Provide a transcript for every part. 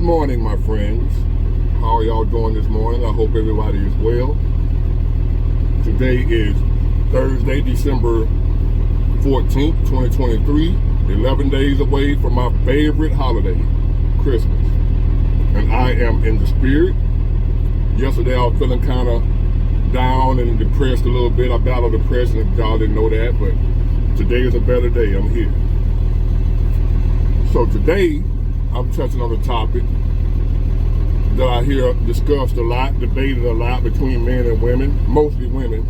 Good morning, my friends. How are y'all doing this morning? I hope everybody is well. Today is Thursday, December 14th, 2023. 11 days away from my favorite holiday, Christmas. And I am in the spirit. Yesterday I was feeling kind of down and depressed a little bit. I battled depression, if y'all didn't know that, but today is a better day. I'm here. So today, I'm touching on a topic that I hear discussed a lot, debated a lot between men and women, mostly women,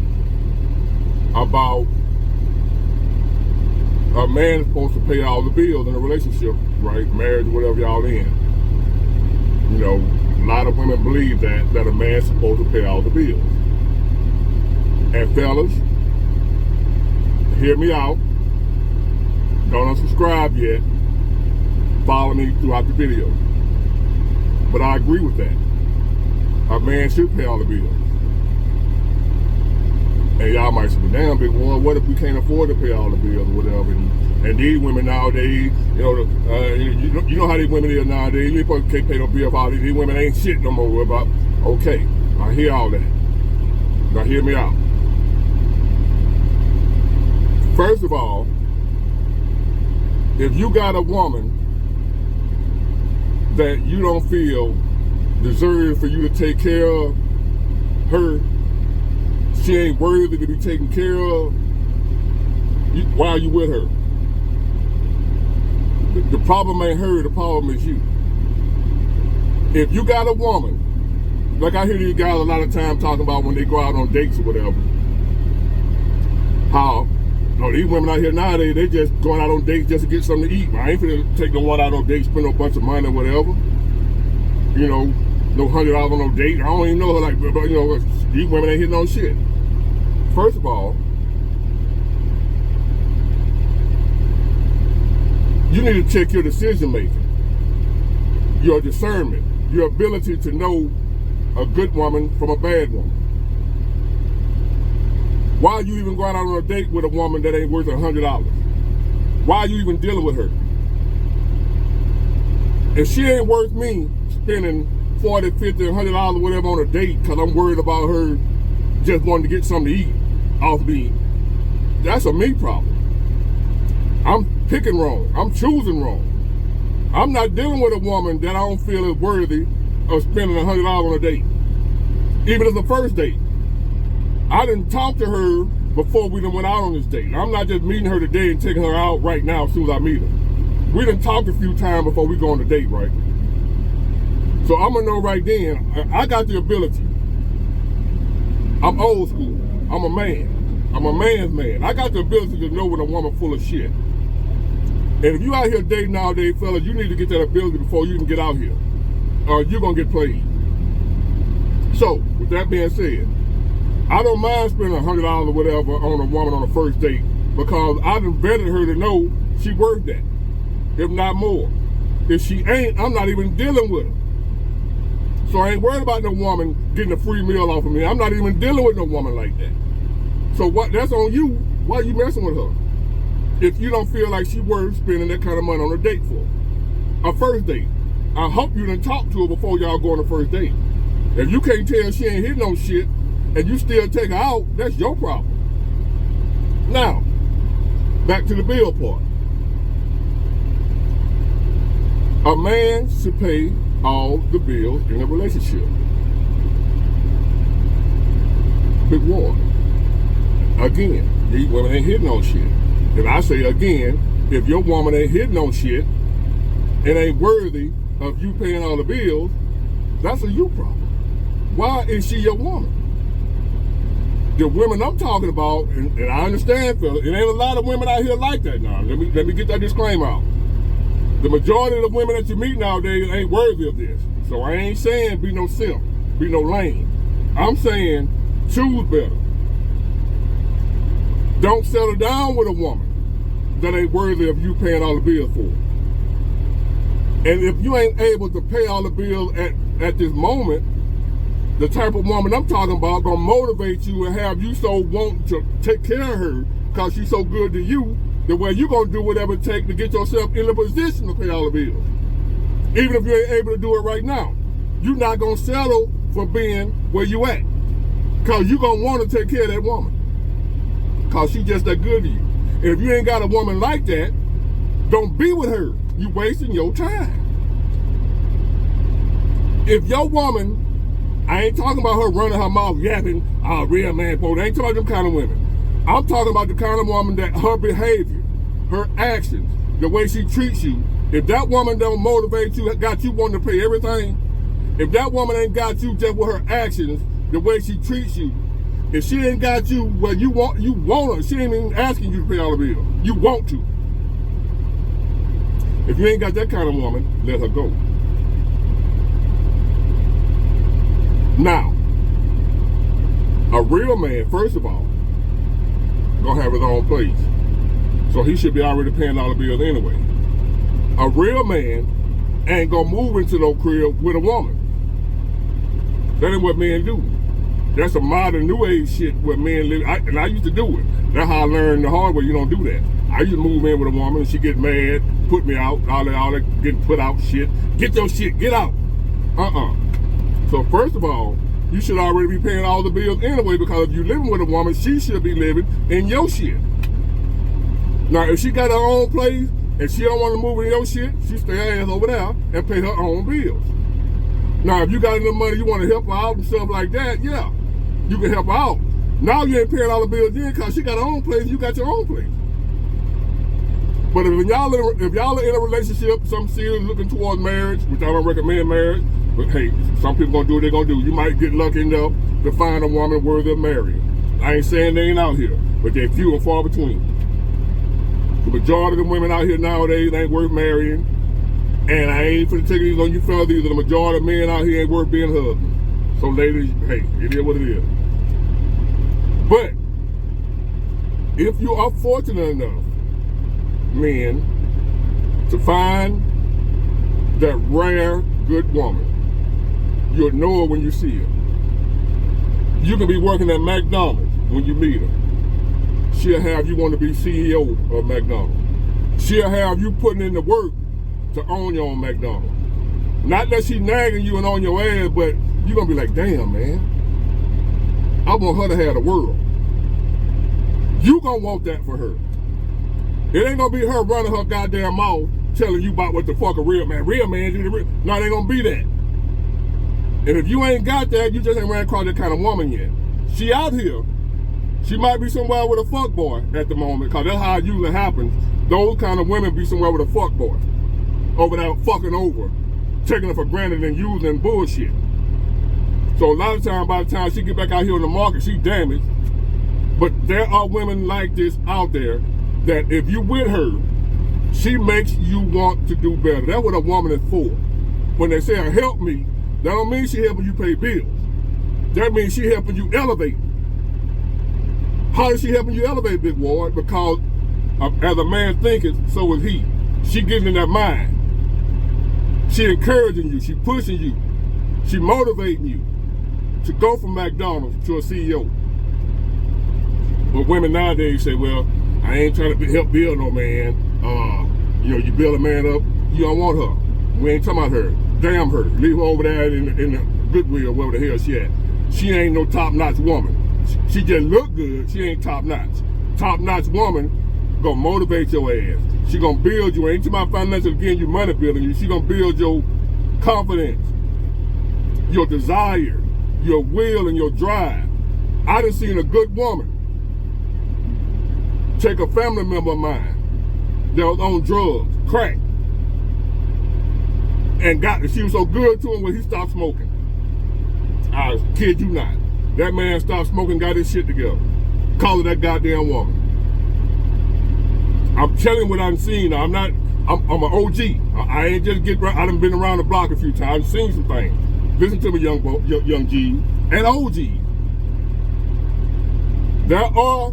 about a man is supposed to pay all the bills in a relationship, right? Marriage, whatever y'all in. You know, a lot of women believe that a man's supposed to pay all the bills. And fellas, hear me out. Don't unsubscribe yet. Follow me throughout the video. But I agree with that. A man should pay all the bills. And y'all might say, damn, big one, what if we can't afford to pay all the bills or whatever? And these women nowadays, you know how these women is nowadays. You can't pay no bill for all these women ain't shit no more about. Okay, I hear all that. Now hear me out. First of all, if you got a woman that you don't feel deserves for you to take care of her, she ain't worthy to be taken care of, why are you with her? The problem ain't her, the problem is you. If you got a woman, like I hear these guys a lot of times talking about when they go out on dates or whatever, how these women out here nowadays, they just going out on dates just to get something to eat. I ain't finna take no one out on dates, spend a bunch of money or whatever. You know, no $100 on no date. I don't even know her, like, but you know, these women ain't hitting on shit. First of all, you need to check your decision making, your discernment, your ability to know a good woman from a bad woman. Why are you even going out on a date with a woman that ain't worth $100? Why are you even dealing with her? If she ain't worth me spending $40, $50, $100 whatever on a date because I'm worried about her just wanting to get something to eat off me, that's a me problem. I'm picking wrong. I'm choosing wrong. I'm not dealing with a woman that I don't feel is worthy of spending $100 on a date, even as a first date. I didn't talk to her before we done went out on this date. I'm not just meeting her today and taking her out right now as soon as I meet her. We done talked a few times before we go on the date, right? So I'm gonna know right then, I got the ability. I'm old school. I'm a man. I'm a man's man. I got the ability to know when a woman full of shit. And if you out here dating nowadays, fellas, you need to get that ability before you even get out here, or you're gonna get played. So, with that being said, I don't mind spending $100 or whatever on a woman on a first date because I done vetted her to know she worth that, if not more. If she ain't, I'm not even dealing with her. So I ain't worried about no woman getting a free meal off of me. I'm not even dealing with no woman like that. So what? That's on you. Why are you messing with her? If you don't feel like she worth spending that kind of money on a date for. A first date. I hope you done talk to her before y'all go on a first date. If you can't tell she ain't hitting no shit, and you still take her out, that's your problem. Now, back to the bill part. A man should pay all the bills in a relationship. Big war. Again, these women ain't hitting on shit. If I say again, if your woman ain't hitting on shit and ain't worthy of you paying all the bills, that's a you problem. Why is she your woman? The women I'm talking about, and I understand, fella, it ain't a lot of women out here like that now. Let me get that disclaimer out. The majority of the women that you meet nowadays ain't worthy of this. So I ain't saying be no simp, be no lame. I'm saying choose better. Don't settle down with a woman that ain't worthy of you paying all the bills for. And if you ain't able to pay all the bills at this moment, the type of woman I'm talking about gonna motivate you and have you so want to take care of her because she's so good to you, the way you're gonna do whatever it takes to get yourself in a position to pay all the bills. Even if you ain't able to do it right now, you're not gonna settle for being where you at. Cause you gonna want to take care of that woman. Cause she just that good to you. And if you ain't got a woman like that, don't be with her. You wasting your time. If your woman, I ain't talking about her running her mouth yapping, real man, boy. I ain't talking about them kind of women. I'm talking about the kind of woman that her behavior, her actions, the way she treats you, if that woman don't motivate you, got you wanting to pay everything, if that woman ain't got you just with her actions, the way she treats you, if she ain't got you where you want her, she ain't even asking you to pay all the bills. You want to. If you ain't got that kind of woman, let her go. Now, a real man, first of all, gonna have his own place. So he should be already paying all the bills anyway. A real man ain't gonna move into no crib with a woman. That ain't what men do. That's a modern new age shit where men live, and I used to do it. That's how I learned the hard way. You don't do that. I used to move in with a woman and she get mad, put me out, all that getting put out shit. Get your shit, get out. So first of all, you should already be paying all the bills anyway, because if you're living with a woman, she should be living in your shit. Now, if she got her own place and she don't want to move in your shit, she stay her ass over there and pay her own bills. Now, if you got enough money, you want to help her out and stuff like that, yeah, you can help her out. Now you ain't paying all the bills in because she got her own place, you got your own place. But if y'all are in a relationship, some serious looking towards marriage, which I don't recommend marriage, but hey, some people gonna do what they're gonna do. You might get lucky enough to find a woman worthy of marrying. I ain't saying they ain't out here, but they're few and far between. The majority of the women out here nowadays ain't worth marrying. And I ain't finna take these on you fellas either. The majority of men out here ain't worth being husbands. So ladies, hey, it is what it is. But if you are fortunate enough, men, to find that rare good woman, you'll know her when you see her. You can be working at McDonald's when you meet her. She'll have you want to be CEO of McDonald's. She'll have you putting in the work to own your own McDonald's. Not that she nagging you and on your ass, but you're going to be like, damn, man, I want her to have the world. You going to want that for her. It ain't going to be her running her goddamn mouth telling you about what the fuck a real man do. No, it ain't going to be that. And if you ain't got that, you just ain't ran across that kind of woman yet. She out here. She might be somewhere with a fuck boy at the moment, because that's how it usually happens. Those kind of women be somewhere with a fuck boy. Over there fucking over, taking her for granted and using bullshit. So a lot of times, by the time she get back out here on the market, she damaged. But there are women like this out there that if you with her, she makes you want to do better. That's what a woman is for. When they say, help me, that don't mean she helping you pay bills. That means she helping you elevate. How is she helping you elevate, Big Ward? Because as a man thinketh, so is he. She getting in that mind. She encouraging you. She pushing you. She motivating you to go from McDonald's to a CEO. But women nowadays say, well, I ain't trying to help build no man. You build a man up, you don't want her. We ain't talking about her. Damn her. Leave her over there in the Goodwill, wherever the hell she at. She ain't no top-notch woman. She just look good. She ain't top-notch. Top-notch woman gonna motivate your ass. She gonna build you. Ain't talking about financial getting you money building you. She gonna build your confidence, your desire, your will, and your drive. I done seen a good woman take a family member of mine that was on drugs, crack, and she was so good to him when he stopped smoking. I kid you not. That man stopped smoking, got his shit together. Calling that goddamn woman. I'm telling you what I've seen. I'm an OG. I ain't just I done been around the block a few times, seen some things. Listen to me, young G and OG. There are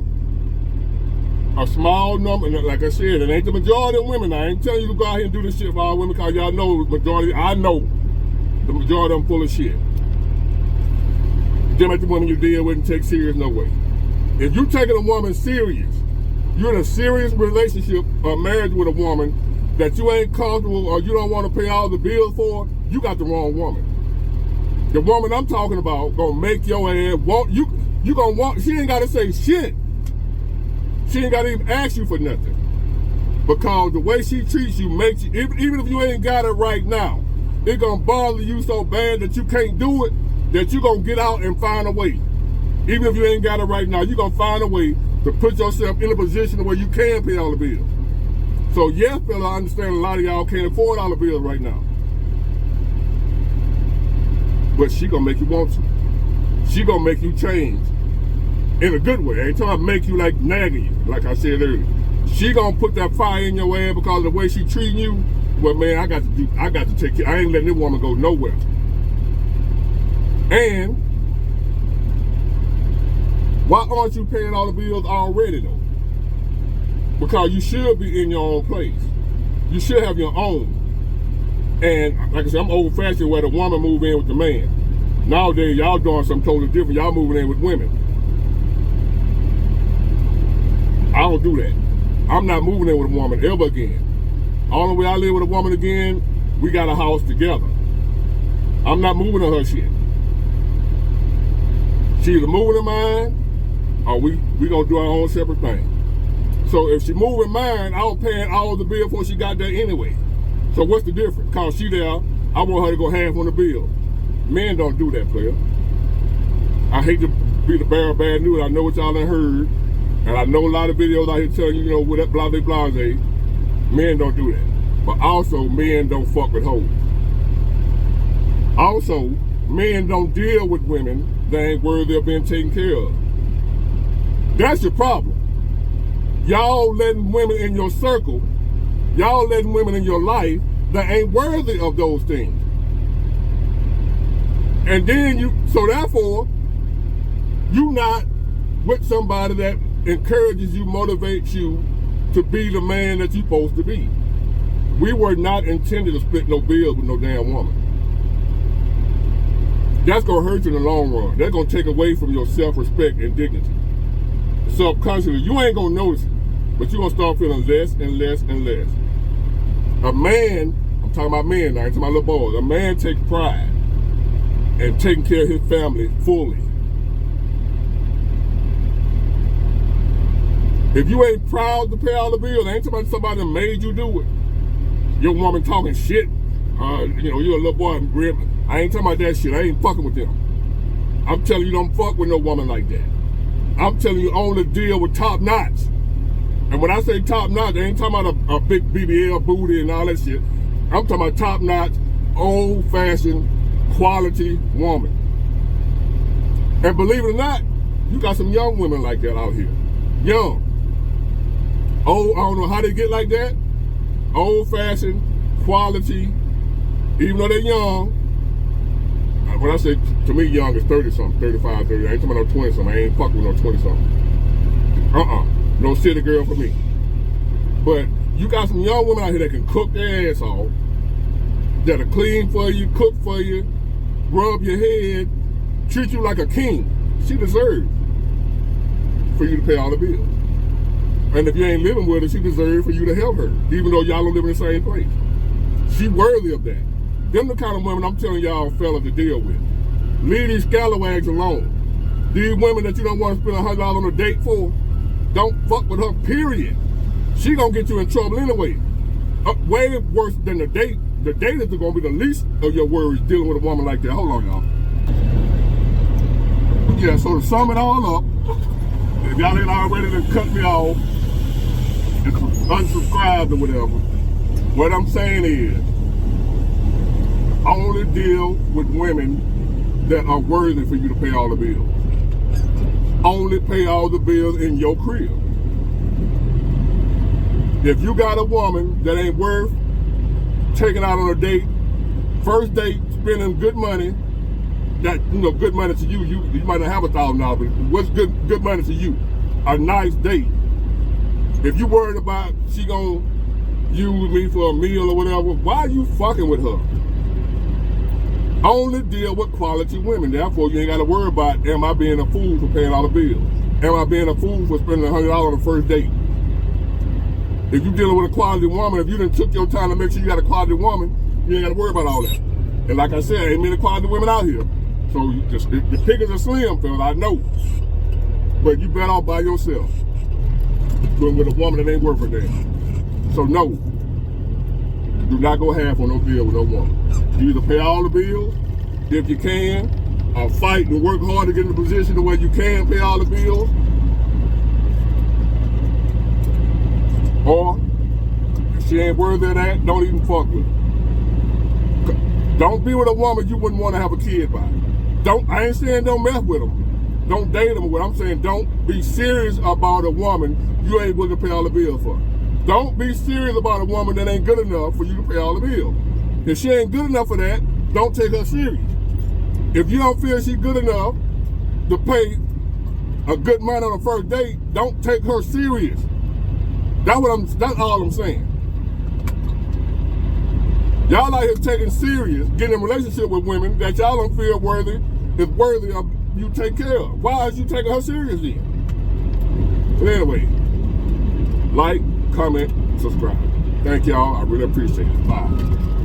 a small number, like I said, it ain't the majority of women. I ain't telling you to go out here and do this shit for all women, because y'all know the majority, I know the majority of them full of shit. Them ain't the women you deal with and take serious, no way. If you taking a woman serious, you're in a serious relationship or marriage with a woman, that you ain't comfortable or you don't want to pay all the bills for, you got the wrong woman. The woman I'm talking about gonna make your ass want you. You gonna want. She ain't gotta say shit. She ain't gotta even ask you for nothing. Because the way she treats you makes you, even if you ain't got it right now, it gonna bother you so bad that you can't do it, that you gonna get out and find a way. Even if you ain't got it right now, you gonna find a way to put yourself in a position where you can pay all the bills. So yes, fella, I understand a lot of y'all can't afford all the bills right now. But she gonna make you want to. She gonna make you change. In a good way. I ain't talking about make you like nagging you, like I said earlier. She gonna put that fire in your ass because of the way she treating you. Well, man, I got to take care. I ain't letting this woman go nowhere. And why aren't you paying all the bills already though? Because you should be in your own place. You should have your own. And like I said, I'm old fashioned where the woman move in with the man. Nowadays, y'all doing something totally different. Y'all moving in with women. I don't do that. I'm not moving in with a woman ever again. Only way I live with a woman again, we got a house together. I'm not moving to her shit. She either moving in mine, or we gonna do our own separate thing. So if she moving mine, I was paying all the bill before she got there anyway. So what's the difference? Cause she there, I want her to go half on the bill. Men don't do that, player. I hate to be the bearer of bad news. I know what y'all done heard. And I know a lot of videos out here telling you, you know, with that blase. Men don't do that. But also, men don't fuck with hoes. Also, men don't deal with women that ain't worthy of being taken care of. That's your problem. Y'all letting women in your circle, y'all letting women in your life that ain't worthy of those things. And then so therefore, you not with somebody that encourages you, motivates you to be the man that you're supposed to be. We were not intended to split no bills with no damn woman. That's gonna hurt you in the long run. That's gonna take away from your self-respect and dignity. Subconsciously, you ain't gonna notice it, but you're gonna start feeling less and less and less. A man, I'm talking about men now, I'm talking about little boys. A man takes pride in taking care of his family fully. If you ain't proud to pay all the bills, I ain't talking about somebody that made you do it. Your woman talking shit, you know, you're a little boy. I ain't talking about that shit. I ain't fucking with them. I'm telling you, don't fuck with no woman like that. I'm telling you, only deal with top notch. And when I say top notch, I ain't talking about a big BBL booty and all that shit. I'm talking about top notch, old fashioned, quality woman. And believe it or not, you got some young women like that out here. Young. Oh, I don't know how they get like that. Old fashioned, quality, even though they're young. When I say, to me, young is 30-something, 35, 30. I ain't talking about no 20-something. I ain't fucking with no 20-something. No city girl for me. But you got some young women out here that can cook their ass off, that'll clean for you, cook for you, rub your head, treat you like a king. She deserves for you to pay all the bills. And if you ain't living with her, she deserves for you to help her, even though y'all don't live in the same place. She worthy of that. Them the kind of women I'm telling y'all fellas to deal with. Leave these scalawags alone. These women that you don't want to spend $100 on a date for, don't fuck with her, period. She gonna get you in trouble anyway. Way worse than the date. The date is gonna be the least of your worries dealing with a woman like that. Hold on, y'all. Yeah, so to sum it all up, if y'all ain't already done cut me off and unsubscribed or whatever, what I'm saying is, only deal with women that are worthy for you to pay all the bills. Only pay all the bills in your crib. If you got a woman that ain't worth taking out on a date, first date, spending good money, that, you know, good money to you. You might not have $1,000, but what's good money to you? A nice date. If you worried about she gonna use me for a meal or whatever, why are you fucking with her? Only deal with quality women. Therefore, you ain't got to worry about, am I being a fool for paying all the bills? Am I being a fool for spending $100 on the first date? If you're dealing with a quality woman, if you done took your time to make sure you got a quality woman, you ain't got to worry about all that. And like I said, ain't many quality women out here. So the pickings are slim, fellas, I know. But you better off by yourself than with a woman that ain't worth a damn. So no, do not go half on no bill with no woman. You either pay all the bills, if you can, or fight and work hard to get in a position to where you can pay all the bills. Or, if she ain't worthy of that, don't even fuck with her. Don't be with a woman you wouldn't want to have a kid by. I ain't saying don't mess with them. Don't date them. What I'm saying, don't be serious about a woman you ain't willing to pay all the bills for. Don't be serious about a woman that ain't good enough for you to pay all the bills. If she ain't good enough for that, don't take her serious. If you don't feel she's good enough to pay a good amount on the first date, don't take her serious. That's all I'm saying. Y'all out here taking serious, getting in a relationship with women that y'all don't feel is worthy of you take care of. Why is you taking her serious then? But anyway, like, comment, subscribe. Thank y'all. I really appreciate it. Bye.